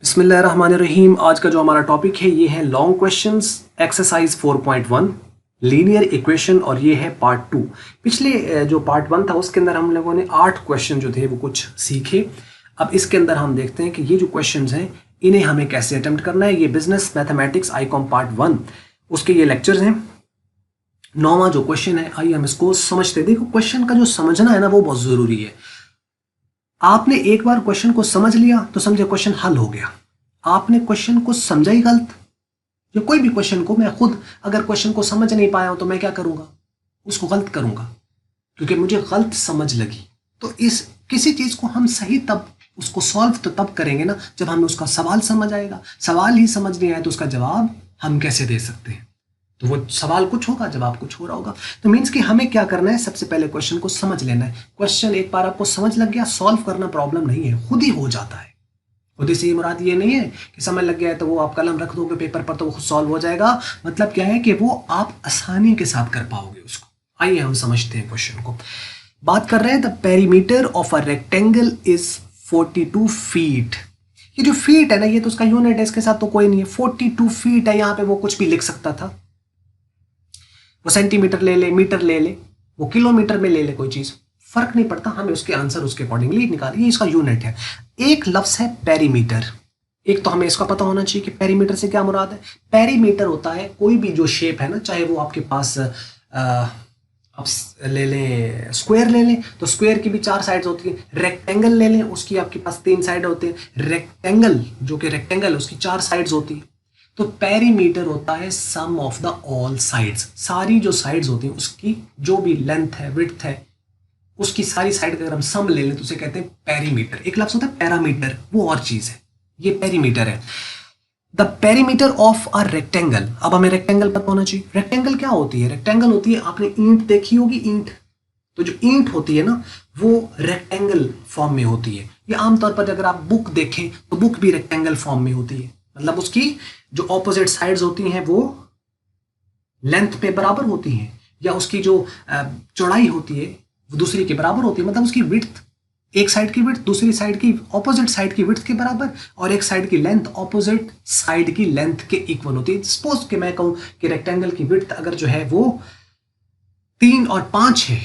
बिस्मिल्लाहिर्रहमानिर्रहीम। आज का जो हमारा टॉपिक है ये है long questions exercise 4.1 linear equation और ये है पार्ट 2। पिछले जो पार्ट 1 था उसके अंदर हम लोगों ने 8 क्वेश्चन जो थे वो कुछ सीखे। अब इसके अंदर हम देखते हैं कि ये जो क्वेश्चंस हैं इन्हें हमें कैसे अटेम्प्ट करना है। ये बिजनेस मैथमेटिक्स आईकॉम पार्ट 1 उसके ये लेक्चर्स हैं। 9वां जो क्वेश्चन है आइए हम इसको समझते हैं। देखो क्वेश्चन का जो समझना है ना वो बहुत जरूरी है। आपने एक बार क्वेश्चन को समझ लिया तो समझे क्वेश्चन हल हो गया। आपने क्वेश्चन को समझा ही गलत, या कोई भी क्वेश्चन को मैं खुद अगर क्वेश्चन को समझ नहीं पाया हूं तो मैं क्या करूंगा, उसको गलत करूंगा क्योंकि मुझे गलत समझ लगी। तो इस किसी चीज को हम सही तब उसको सॉल्व तो तब करेंगे ना जब हमें उसका सवाल समझ आएगा। सवाल ही समझ नहीं आया तो उसका जवाब हम कैसे दे सकते हैं। तो वो सवाल कुछ होगा, जवाब कुछ हो रहा होगा। तो मीन्स कि हमें क्या करना है, सबसे पहले क्वेश्चन को समझ लेना है। क्वेश्चन एक बार आपको समझ लग गया, सॉल्व करना प्रॉब्लम नहीं है, खुद ही हो जाता है। खुद ही से मुराद ये नहीं है कि समझ लग गया है तो वो आप कलम रख दोगे पेपर पर तो वो खुद सॉल्व हो जाएगा। मतलब क्या है कि वो आप आसानी के साथ कर पाओगे उसको। आइए हम समझते हैं क्वेश्चन को। बात कर रहे हैं the perimeter of a rectangle is 42 feet. ये जो फीट है ना ये तो उसका यूनिट है, इसके साथ तो कोई नहीं है। 42 फीट है, यहाँ पे वो कुछ भी लिख सकता था। वो सेंटीमीटर ले ले, मीटर ले ले, वो किलोमीटर में ले ले, कोई चीज फर्क नहीं पड़ता। हमें उसके आंसर उसके अकॉर्डिंगली निकालिए। इसका यूनिट है। एक लफ्ज है पेरीमीटर। एक तो हमें इसका पता होना चाहिए कि पेरीमीटर से क्या मुराद है। पेरीमीटर होता है कोई भी जो शेप है ना, चाहे वो आपके पास आप ले लें स्क्वायर ले लें तो स्क्वायर की भी 4 साइड्स होती है। रेक्टेंगल ले लें उसकी आपके पास 3 साइड होते हैं। रेक्टेंगल जो कि रेक्टेंगल है उसकी 4 साइड्स होती है। तो पेरीमीटर होता है सम ऑफ द ऑल साइड्स। सारी जो साइड्स होती हैं उसकी जो भी लेंथ है विड्थ है उसकी सारी साइड का अगर हम सम ले लें तो उसे कहते हैं पेरीमीटर। एक लफ्ज होता है पैरामीटर, वो और चीज है, ये पेरीमीटर है। The perimeter of a rectangle. अब हमें रेक्टेंगल पता होना चाहिए। रेक्टेंगल क्या होती है? रेक्टेंगल होती है, आपने ईंट देखी होगी, ईंट। तो जो ईंट होती है ना वो रेक्टेंगल फॉर्म में होती है। ये आमतौर पर अगर आप बुक देखें तो बुक भी रेक्टेंगल फॉर्म में होती है। मतलब उसकी जो ऑपोजिट साइड्स होती हैं वो लेंथ पे बराबर होती हैं, या उसकी जो चौड़ाई होती है वो दूसरी के बराबर होती है। मतलब उसकी विड्थ, एक साइड की विड्थ दूसरी साइड की ऑपोजिट साइड की विड्थ के बराबर, और एक साइड की लेंथ ऑपोजिट साइड की लेंथ के इक्वल होती है। सपोज कि मैं कहूं कि रेक्टेंगल की विड्थ अगर जो है वो 3 और 5 है,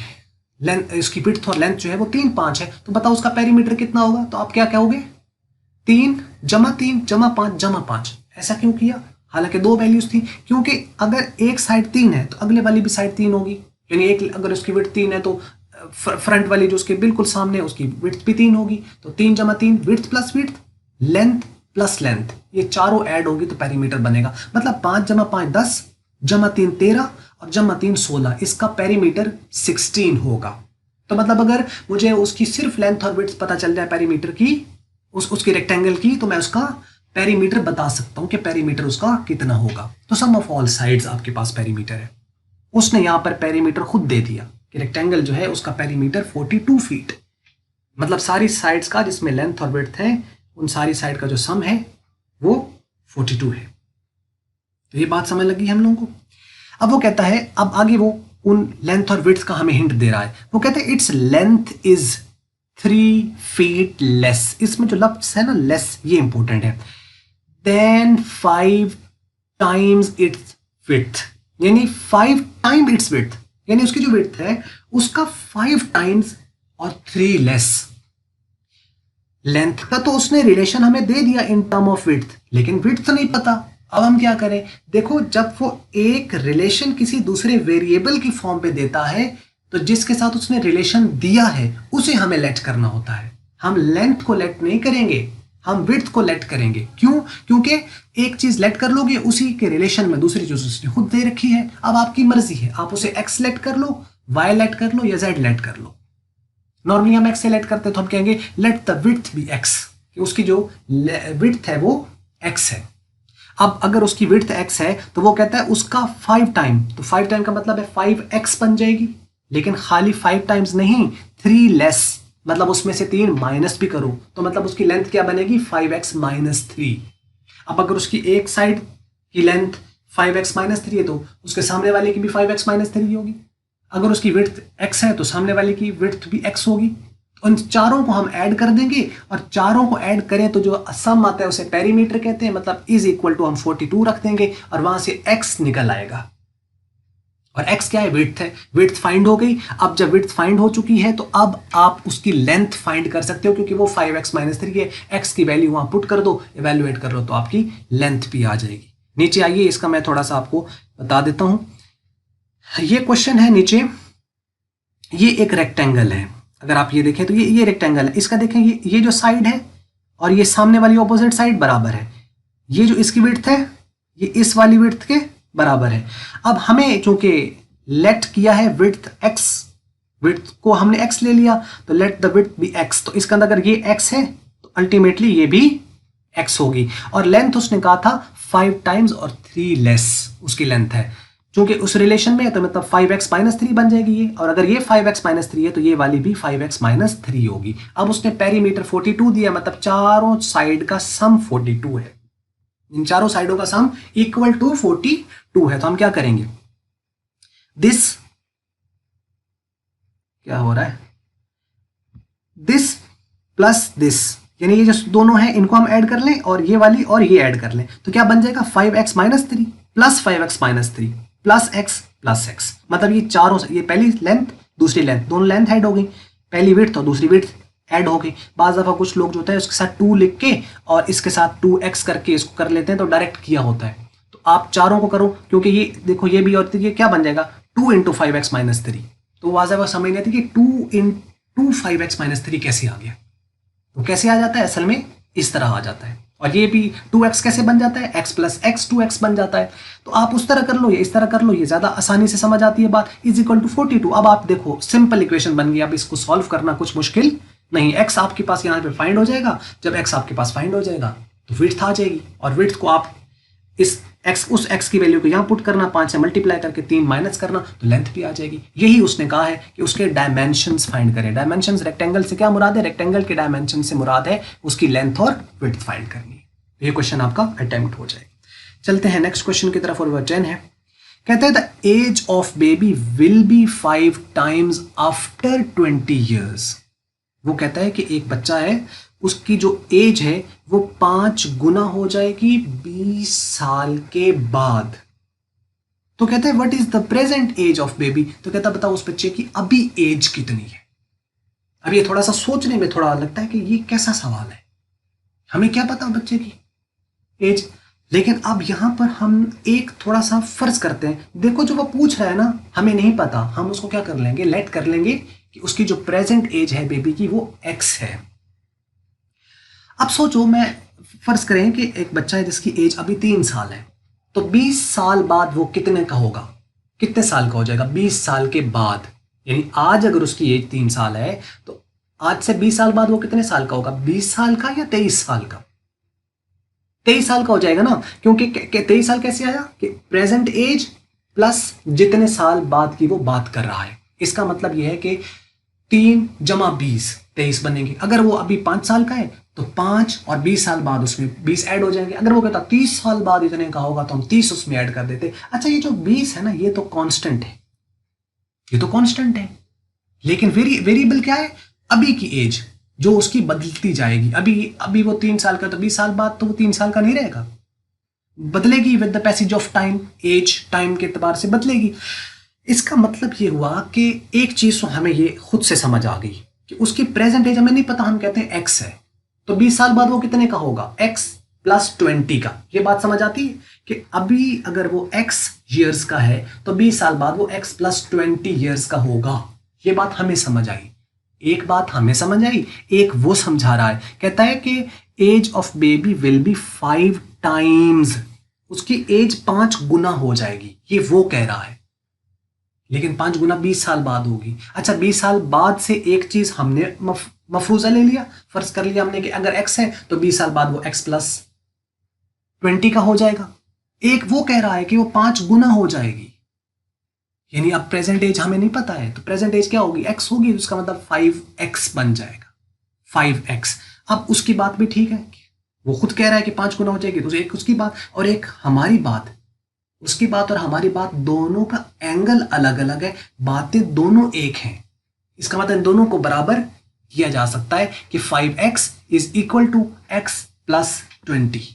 लेंथ इसकी विड्थ और लेंथ जो है वो 3 5 है, तो बताओ उसका पेरीमीटर कितना होगा? तो आप क्या कहोगे? 3 जमा 3 जमा 5 जमा 5। ऐसा क्यों किया? हालांकि 2 वैल्यूज थी, क्योंकि अगर एक साइड 3 है तो अगले वाली भी साइड 3 होगी। यानी एक अगर उसकी विड्थ 3 है तो फ्रंट वाली जो उसके बिल्कुल सामने है उसकी विड्थ भी 3 होगी। तो 3 जमा 3 width plus width, length plus length, ये चारों ऐड होगी तो पेरीमीटर बनेगा। मतलब 5 जमा 5 10 जमा 3 13 और जमा 3 16। इसका पेरीमीटर 16 होगा। तो मतलब अगर मुझे उसकी सिर्फ लेंथ और विड्थ पता चल जाए पेरीमीटर की, उसकी रेक्टेंगल की, तो मैं उसका पेरीमीटर बता सकता हूं कि पेरीमीटर उसका कितना होगा। तो सम ऑफ ऑल साइड्स आपके पास पेरीमीटर है। उसने यहां पर पेरीमीटर खुद दे दिया कि रेक्टेंगल जो है उसका पेरीमीटर 42 फीट। मतलब सारी साइड्स का जिसमें लेंथ और विड्थ है उन सारी साइड का जो सम है वो 42 है। तो ये बात समझ लगी हम लोगों को। अब वो कहता है, अब आगे वो उन लेंथ और विड्थ का हमें हिंट दे रहा है। वो कहते हैं its length is 3 feet less. इसमें जो लफ्ज है ना लेस, ये इंपॉर्टेंट है। देन 5 टाइम्स इट्स विड्थ, यानी 5 टाइम इट्स विड्थ, यानी उसकी जो विड्थ है उसका 5 टाइम्स और 3 लेस। लेंथ का तो उसने रिलेशन हमें दे दिया इन टर्म ऑफ विड्थ, लेकिन विड्थ तो नहीं पता। अब हम क्या करें? देखो जब वो एक रिलेशन किसी दूसरे वेरिएबल की फॉर्म पे देता है तो जिसके साथ उसने रिलेशन दिया है उसे हमें लेट करना होता है। हम लेंथ को लेट नहीं करेंगे, हम विड्थ को लेट करेंगे। क्यों? क्योंकि एक चीज लेट कर लोगे उसी के रिलेशन में दूसरी चीज उसने खुद दे रखी है। अब आपकी मर्जी है, आप उसे एक्स लेट कर लो, वाई लेट कर लो या जेड लेट कर लो। नॉर्मली हम एक्स से लेट करते हैं तो हम कहेंगे let the width be X, कि उसकी जो विड्थ है वो एक्स है। अब अगर उसकी विड्थ एक्स है तो वो कहता है उसका 5 टाइम, तो 5 टाइम का मतलब है 5x बन जाएगी। लेकिन खाली 5 टाइम्स नहीं, 3 लेस, मतलब उसमें से 3 माइनस भी करो तो मतलब उसकी लेंथ क्या बनेगी? 5x minus 3। अब अगर उसकी एक साइड की लेंथ 5x माइनस 3 है तो उसके सामने वाले की भी 5x माइनस 3 होगी। अगर उसकी विड्थ x है तो सामने वाले की विड्थ भी x होगी। उन चारों को हम ऐड कर देंगे और चारों को ऐड करें तो जो सम आता है उसे पेरीमीटर कहते हैं, मतलब इज इक्वल टू हम 42 रख देंगे और वहां से x निकल आएगा। और x क्या है? विड्थ है। विड्थ फाइंड हो गई। अब जब विड्थ फाइंड हो चुकी है तो अब आप उसकी लेंथ फाइंड कर सकते हो, क्योंकि वो 5x - 3 है। x की वैल्यू वहां पुट कर दो, इवेल्युएट कर लो तो आपकी लेंथ भी आ जाएगी। नीचे आइए, इसका मैं थोड़ा सा आपको बता देता हूं। ये क्वेश्चन है नीचे, ये एक रेक्टेंगल है। अगर आप ये देखें तो ये रेक्टेंगल है। इसका देखें, ये जो साइड है और ये सामने वाली ऑपोजिट साइड बराबर है। ये जो इसकी विड्थ है ये इस वाली विड्थ के बराबर है। अब हमें चूंकि लेट किया है विड्थ x, विड्थ को हमने x ले लिया तो let the width be x। तो इसके अंदर अगर ये x है तो अल्टीमेटली ये भी x होगी। और लेंथ उसने कहा था 5 टाइम्स और 3 लेस उसकी लेंथ है। चूंकि उस रिलेशन में है तो मतलब 5x - 3 बन जाएगी ये, और अगर ये 5x - 3 है तो ये वाली भी 5x - 3 होगी। अब उसने पेरीमीटर 42 दिया, मतलब चारों साइड का सम 42 है। इन चारों साइडों का सम इक्वल टू 42 है। तो हम क्या करेंगे, दिस क्या हो रहा है, दिस प्लस दिस, यानी ये जो दोनों हैं इनको हम ऐड कर लें और ये वाली और ये ऐड कर लें तो क्या बन जाएगा 5x - 3 plus 5x - 3 plus x plus x। मतलब ये चारों, ये पहली लेंथ दूसरी लेंथ, दोनों लेंथ ऐड हो गई, पहली विड्थ और दूसरी विड्थ ऐड हो गई। बाज़ दफ़ा कुछ लोग जो होता है उसके साथ 2 लिख के और इसके साथ 2x करके इसको कर लेते हैं तो डायरेक्ट किया होता है। तो आप चारों को करो, क्योंकि ये देखो ये भी और ये क्या बन जाएगा 2 × 5x - 3। तो वाज़ह समझ नहीं आती कि 2 × 5x - 3 कैसे आ गया। तो कैसे आ जाता है, असल में इस तरह आ जाता है। और ये भी 2x कैसे बन जाता है, x + x 2x बन जाता है। तो आप उस तरह कर लो या इस तरह कर लो, ये ज़्यादा आसानी से समझ आती है बात। Is equal to 42। अब आप देखो सिंपल इक्वेशन बन गई। अब इसको सॉल्व करना कुछ मुश्किल नहीं। x आपके पास यहाँ पे फाइंड हो जाएगा। जब x आपके पास फाइंड हो जाएगा तो विड्थ आ जाएगी, और विड्थ को आप इस उस x की वैल्यू को यहाँ पुट करना, 5 से मल्टीप्लाई करके 3 माइनस करना तो लेंथ भी आ जाएगी। यही उसने कहा है कि उसके डायमेंशंस फाइंड करें। डायमेंशंस रेक्टेंगल से क्या मुराद है, रेक्टेंगल के डायमेंशन से मुराद है उसकी लेंथ और विड्थ फाइंड करनी। ये क्वेश्चन आपका अटेम्प्ट हो जाए। चलते हैं नेक्स्ट क्वेश्चन की तरफ, और वह 10 है। कहते हैं the age of baby will be 5 times after 20 years. वो कहता है कि एक बच्चा है, उसकी जो एज है वो 5 गुना हो जाएगी 20 साल के बाद। तो कहता है what is the present age of baby. तो कहता बताओ उस बच्चे की अभी एज कितनी है। अब ये थोड़ा सा सोचने में थोड़ा लगता है कि ये कैसा सवाल है, हमें क्या पता बच्चे की एज। लेकिन अब यहां पर हम एक थोड़ा सा फर्ज करते हैं। देखो जो वो पूछ रहा है ना, हमें नहीं पता, हम उसको क्या कर लेंगे, लेट कर लेंगे कि उसकी जो प्रेजेंट एज है बेबी की वो x है। अब सोचो, मैं फर्ज करें कि एक बच्चा है जिसकी एज अभी 3 साल है, तो 20 साल बाद वो कितने का होगा, कितने साल का हो जाएगा 20 साल के बाद। यानी आज अगर उसकी एज 3 साल है तो आज से 20 साल बाद वो कितने साल का होगा, 20 साल का या 23 साल का। 23 साल का हो जाएगा ना, क्योंकि 23 साल कैसे आया कि प्रेजेंट एज प्लस जितने साल बाद की वो बात कर रहा है। इसका मतलब यह है कि 3 + 20 23 बनेंगे। अगर वो अभी 5 साल का है तो 5 और 20 साल बाद उसमें 20 ऐड हो जाएंगे। अगर वो कहता 30 साल बाद इतने का होगा तो हम 30 उसमें ऐड कर देते। अच्छा, ये जो 20 है ना, ये तो कांस्टेंट है, ये तो कांस्टेंट है। लेकिन वेरिएबल क्या है, अभी की एज जो उसकी बदलती जाएगी। अभी वो 3 साल का, तो 20 साल बाद तो वो 3 साल का नहीं रहेगा, बदलेगी with the passage of time. Age time के एतबार से बदलेगी। इसका मतलब ये हुआ कि एक चीज तो हमें ये खुद से समझ आ गई कि उसकी प्रेजेंट एज हमें नहीं पता, हम कहते हैं x है, तो 20 साल बाद वो कितने का होगा, x + 20 का। ये बात समझ आती है कि अभी अगर वो x ईयर्स का है तो 20 साल बाद वो x + 20 ईयर्स का होगा। ये बात हमें समझ आई। एक बात हमें समझ आई, एक वो समझा रहा है। कहता है कि age of baby will be 5 times, उसकी एज 5 गुना हो जाएगी, ये वो कह रहा है। लेकिन 5 गुना 20 साल बाद होगी। अच्छा, 20 साल बाद से एक चीज हमने मफरूजा ले लिया, फर्ज कर लिया हमने कि अगर x है तो 20 साल बाद वो x + 20 का हो जाएगा। एक वो कह रहा है कि वो 5 गुना हो जाएगी। यानी अब प्रेजेंट एज हमें नहीं पता है, तो प्रेजेंट एज क्या होगी, x होगी, उसका मतलब 5x बन जाएगा, 5x। अब उसकी बात भी ठीक है, वो खुद कह रहा है कि 5 गुना हो जाएगी, तो एक उसकी बात और एक हमारी बात। उसकी बात और हमारी बात दोनों का एंगल अलग अलग है, बातें दोनों एक हैं। इसका मतलब दोनों को बराबर किया जा सकता है कि 5x is equal to x plus 20।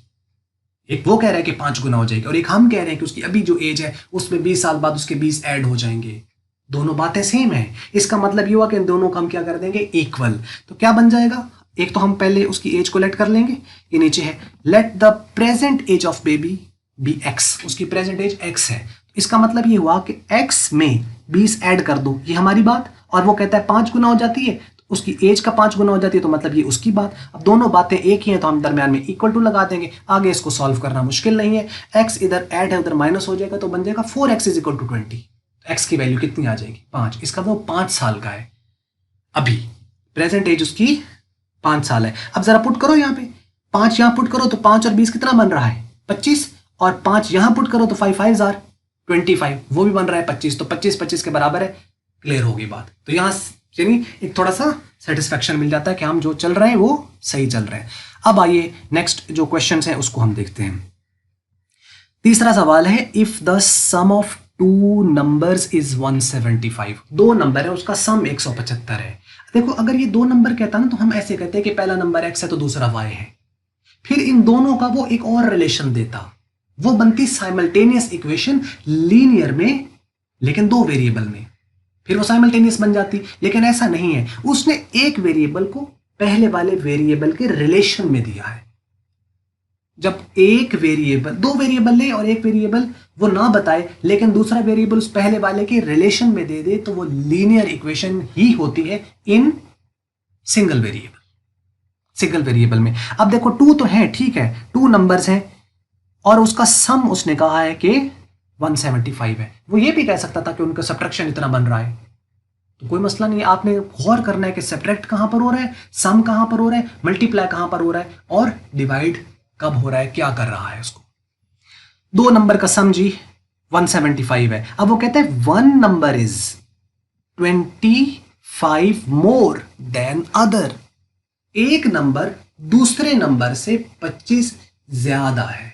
एक वो कह रहा है कि 5 गुना हो जाएगी और एक हम कह रहे हैं कि उसकी अभी जो एज है उसमें 20 साल बाद उसके 20 ऐड हो जाएंगे। दोनों बातें सेम है। इसका मतलब ये हुआ कि इन दोनों को हम क्या कर देंगे, इक्वल। तो क्या बन जाएगा, एक तो हम पहले उसकी एज को लेट कर लेंगे, ये नीचे है let the present age of baby be x, उसकी प्रेजेंट एज x है। इसका मतलब ये हुआ कि x में 20 ऐड कर दो, ये हमारी बात, और वो कहता है 5 गुना हो जाती है, उसकी एज का 5 गुना हो जाती है, तो मतलब ये उसकी बात। अब दोनों बातें एक ही हैं तो हम दरमियान में इक्वल टू लगा देंगे। आगे इसको सॉल्व करना मुश्किल नहीं है, x इधर ऐड है उधर माइनस हो जाएगा, तो बन जाएगा 4x is equal to 20। x की वैल्यू कितनी आ जाएगी, 5। इसका वो 5 साल का है, अभी प्रेजेंट एज उसकी 5 साल है। अब जरा पुट करो यहाँ पे, 5 यहाँ पुट करो तो 5 और 20 कितना बन रहा है, 25, और 5 यहाँ पुट करो तो 5 5 आर 25, वो भी बन रहा है 25, तो 25 25 के बराबर है। क्लियर होगी बात। तो यहाँ यानी एक थोड़ा सा सेटिस्फेक्शन मिल जाता है कि हम जो चल रहे हैं वो सही चल रहे हैं। अब आइए नेक्स्ट जो क्वेश्चन है उसको हम देखते हैं। तीसरा सवाल है, if the sum of two numbers is 175, दो नंबर है उसका सम 175 है। देखो अगर ये दो नंबर कहता ना तो हम ऐसे कहते हैं कि पहला नंबर x है तो दूसरा y है, फिर इन दोनों का वो एक और रिलेशन देता, वो बनती साइमल्टेनियस इक्वेशन लीनियर में लेकिन दो वेरिएबल में, फिर वो साइमल्टेनियस बन जाती। लेकिन ऐसा नहीं है, उसने एक वेरिएबल को पहले वाले वेरिएबल के रिलेशन में दिया है। जब एक वेरिएबल, दो वेरिएबल ले और एक वेरिएबल वो ना बताए लेकिन दूसरा वेरिएबल उस पहले वाले के रिलेशन में दे दे, तो वो लीनियर इक्वेशन ही होती है इन सिंगल वेरिएबल में। अब देखो 2 तो है, ठीक है, 2 नंबर्स हैं और उसका सम उसने कहा है कि 175 है। वो ये भी कह सकता था कि उनका सब्ट्रैक्शन इतना बन रहा है, तो कोई मसला नहीं है। आपने गौर करना है कि सब्ट्रैक्ट कहां पर हो रहा है, सम कहां पर हो रहा है, मल्टीप्लाई कहां पर हो रहा है और डिवाइड कब हो रहा है, क्या कर रहा है उसको। दो नंबर का सम जी 175 है। अब वो कहते हैं one number is 25 more than other, एक नंबर दूसरे नंबर से 25 ज्यादा है।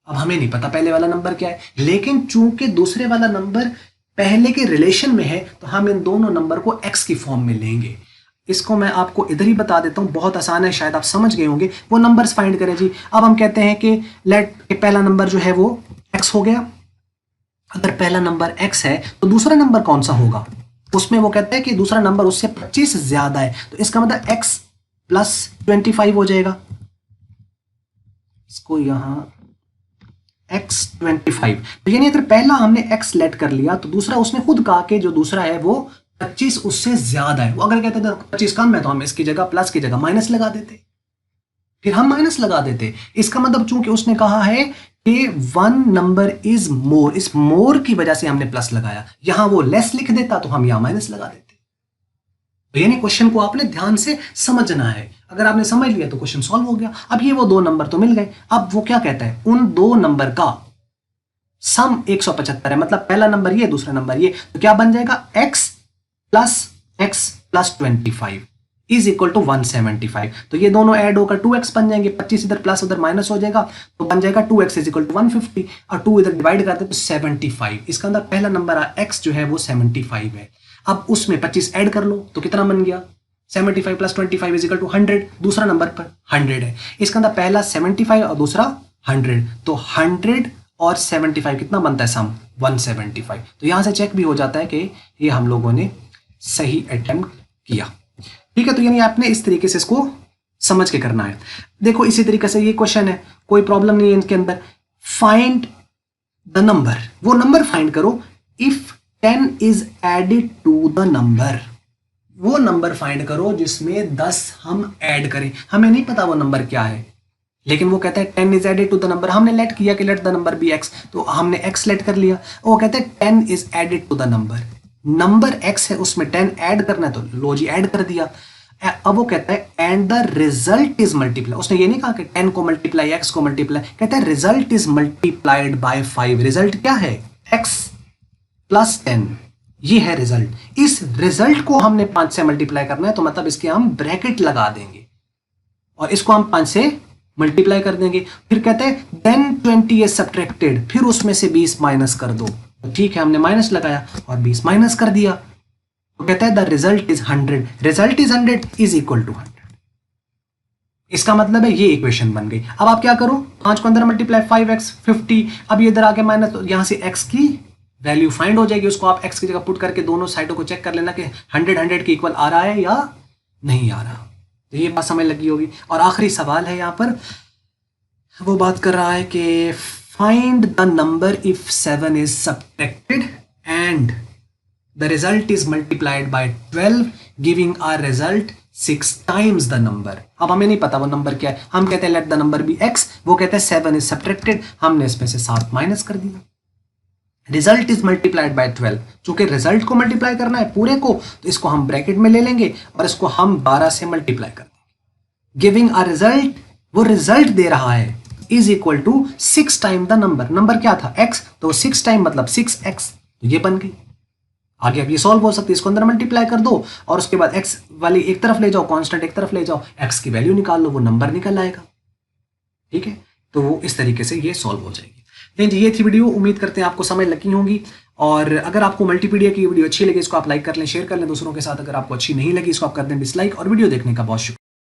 अब हमें नहीं पता पहले वाला नंबर क्या है, लेकिन चूंकि दूसरे वाला नंबर पहले के रिलेशन में है तो हम इन दोनों नंबर को x की फॉर्म में लेंगे। इसको मैं आपको इधर ही बता देता हूं, बहुत आसान है, शायद आप समझ गए होंगे। वो नंबर्स फाइंड करें जी। अब हम कहते हैं कि लेट पहला नंबर जो है वो x हो गया। अगर पहला नंबर x है तो दूसरा नंबर कौन सा होगा, उसमें वो कहते हैं कि दूसरा नंबर उससे 25 ज्यादा है, तो इसका मतलब x प्लस 25 हो जाएगा। इसको यहां x 25, तो यानी अगर पहला हमने x लेट कर लिया तो दूसरा उसने खुद कहा कि जो दूसरा है वो 25 उससे ज्यादा है। वो अगर कहते थे 25 कम है तो हम इसकी जगह प्लस की जगह माइनस लगा देते, फिर हम माइनस लगा देते। इसका मतलब चूंकि उसने कहा है कि वन नंबर इज मोर, इस मोर की वजह से हमने प्लस लगाया, यहां वो लेस लिख देता तो हम यहां माइनस लगा देते। तो यानी क्वेश्चन को आपने ध्यान से समझना है, अगर आपने समझ लिया तो क्वेश्चन सॉल्व हो गया। अब ये वो दो नंबर तो मिल गए, अब वो क्या कहता है, उन दो नंबर का सम 175 है, मतलब पहला नंबर ये दूसरा नंबर ये, तो क्या बन जाएगा x plus 25 is equal to 175। तो ये दोनों ऐड होकर 2x बन जाएंगे, 25 इधर प्लस उधर माइनस हो जाएगा तो बन जाएगा 2x इज इक्वल टू 150, और 2 इधर डिवाइड करते तो 75। इसका अंदर पहला नंबर x जो है वो 75 है। अब उसमें 25 ऐड कर लो तो कितना बन गया, 75 प्लस 25 इज इक्वल टू 100, दूसरा नंबर पर 100 है। इसका अंदर पहला 75 और दूसरा 100, तो 100 और 75 कितना बनता है सम, 175। तो यहां से चेक भी हो जाता है कि ये हम लोगों ने सही अटेम्प्ट किया। ठीक है, तो यानी आपने इस तरीके से इसको समझ के करना है। देखो इसी तरीके से ये क्वेश्चन है, कोई प्रॉब्लम नहीं है इनके अंदर। फाइंड द नंबर, वो नंबर फाइंड करो if 10 is added to the number, वो नंबर फाइंड करो जिसमें 10 हम ऐड करें। हमें नहीं पता वो नंबर क्या है, लेकिन वो कहता है 10 is added to the number. हमने लेट किया कि let the number be x, तो हमने x लेट कर लिया। वो कहते हैं 10 is added to the number, number x है उसमें 10 ऐड करना है, तो लो जी ऐड कर दिया। अब वो कहता है and the result is multiply, उसने ये नहीं कहा कि 10 को मल्टीप्लाई x को मल्टीप्लाई, कहता है result is multiplied by 5। Result क्या है, x प्लस 10, ये है रिजल्ट। इस रिजल्ट को हमने 5 से मल्टीप्लाई करना है, तो मतलब इसके हम ब्रैकेट लगा देंगे और इसको हम 5 से मल्टीप्लाई कर देंगे। फिर कहते हैं देन 20 इज सब्ट्रैक्टेड, फिर उसमें से 20 माइनस कर दो। तो ठीक है, हमने माइनस लगाया और 20 माइनस कर दिया। तो कहता है the result is 100, result is 100 is equal to 100। इसका मतलब है ये इक्वेशन बन गई। अब आप क्या करो, 5 को अंदर मल्टीप्लाई 5x 50, अब ये इधर आके माइनस, तो यहां से x की वैल्यू फाइंड हो जाएगी, उसको आप x की जगह पुट करके दोनों साइडों को चेक कर लेना कि 100 के इक्वल आ रहा है या नहीं आ रहा। तो ये बात समझ लगी होगी। और आखिरी सवाल है यहां पर, वो बात कर रहा है कि find the number if 7 is subtracted and the result is multiplied by 12 giving a result 6 times the number. अब हमें नहीं पता वो नंबर क्या है, हम कहते हैं let the number be x, वो कहते हैं 7 इज सब्ट्रैक्टेड, हमने इसमें से 7 माइनस कर दिया। रिजल्ट इज मल्टीप्लाइड बाय 12, चूंकि रिजल्ट को मल्टीप्लाई करना है पूरे को, तो इसको हम ब्रैकेट में ले लेंगे और इसको हम 12 से मल्टीप्लाई कर देंगे। गिविंग अ रिजल्ट, वो रिजल्ट दे रहा है, is equal to 6 time the number. Number क्या था x, तो 6 टाइम मतलब 6x, तो ये बन गई। आगे अब ये सॉल्व हो सकती है, इसको अंदर मल्टीप्लाई कर दो और उसके बाद x वाली एक तरफ ले जाओ, कांस्टेंट एक तरफ ले जाओ, x की वैल्यू निकाल लो, वो नंबर निकल आएगा। ठीक है, तो वो इस तरीके से ये सॉल्व हो जाएगी। नहीं जी, ये थी वीडियो, उम्मीद करते हैं आपको समझ लगी होंगी। और अगर आपको मल्टीपीडिया की वीडियो अच्छी लगी, इसको आप लाइक कर लें, शेयर कर लें दूसरों के साथ। अगर आपको अच्छी नहीं लगी, इसको आप कर दें डिसलाइक। और वीडियो देखने का बहुत शुक्रिया।